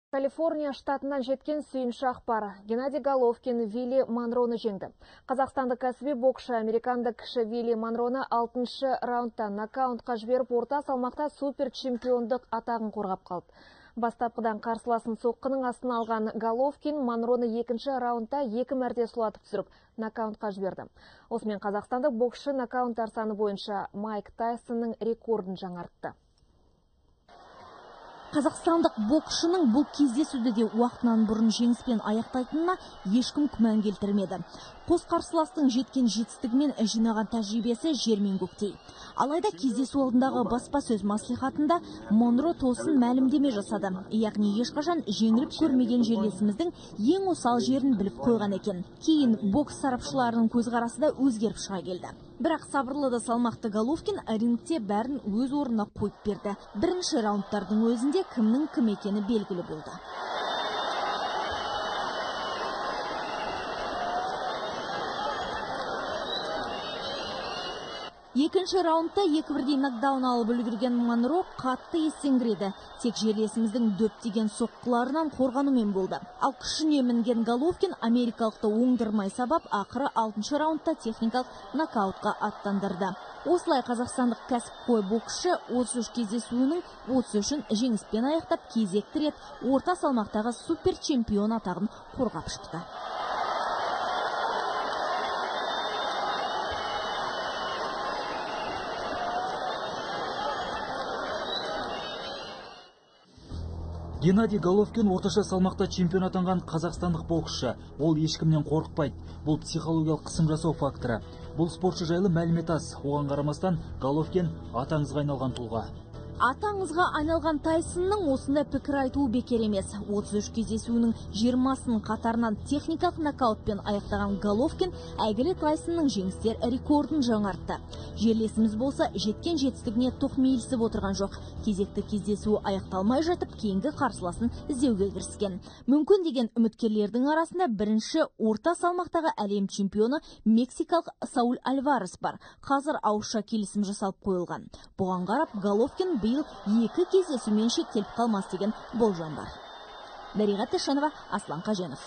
Калифорния штатынан жеткен сүйінші ақпар. Геннадий Головкин Вилли Монроны жеңді. Қазақстандық кәсіби боксшы американдық кіші Вилли Монроны 6-шы раундта нокаутқа жіберіп, орта салмақта супер чемпиондық атағын қорғап қалды. Бастапқыдан қарсыласын соққының астына алған Головкин Монроны 2-ші раундта 2 мәрте сұлатып түсіріп, нокаутқа жіберді. Осымен қазақстандық боксшы нокауттар саны бойынша Майк Тайсонның рекордын жаңартты. Қазақстандық боксшының бұл кездесуді де уақытынан бұрын жеңіспен аяқтайтынына ешкім күмән келтірмеді. Қос қарсыластың жеткен жетістігімен жинаған тәжірибесі жер мен көктей. Алайда кездесу алдындағы баспасөз маслихатында Монро тосын мәлімдеме жасады. Яғни ешқашан жеңіліп көрмеген жерлесіміздің ең осал жерін біліп қойған екен. Кейін бокс сарапшыларының көзқарасы да өзгеріп шыға келді. Бірақ сабырлы да салмақты Головкин рингте бәрін өз орнына қойып берді. Бірінші раундтардың өзінде кімнің кім екені белгілі болды. Екінші раундта 2-1 нокдаун алып үлгерген Монро қатты есеңгіреді. Тек жерлесіміздің дөптеген соққыларынан қорғанумен болды. Ал күшіне мінген Головкин америкалықты оңдырмай сабап, ақыры 6-шы раундта техникалық нокаутқа аттандырды. Осылай қазақстандық кәсіпқой боксшы 33 кездесуінің 33-ін жеңіспен аяқтап, кезекті рет орта салмақтағы супер чемпион атағын қорғап шықты. Геннадий Головкин орташа салмақта чемпион атанған қазақстандық боксшы. Ол ешкімнен қорықпайды. Бұл психологиялық қысым жасау факторы. Бұл спортшы жайлы мәлімет аз. Оған қарамастан Головкин атаңызға айналған тұлға. Атаңызға айналған Тайсонның осында пікір айтуы бекер емес. 33 кездесуінің 20-сын қатарынан техникалық нокаутпен аяқтаған Головкин әйгілі Тайсонның жеңістер рекордын жаңартты. Жерлесіміз болса жеткен жетістігіне тоқмейілсіп отырған жоқ. Кезекті кездесуі аяқталмай жатып, кейінгі қарсыласын іздеуге кіріскен. Мүмкін деген үміткерлердің арасында бірінші орта салмақтағы әлем чемпионы мексикалық Сауль Альварес бар. Қазір ауызша келісім жасалып қойылған. Бұған қарап Головкин биыл 2 кездесумен шектеліп қалмас деген болжам бар. Дариға Тышанова, Аслан Қаженов.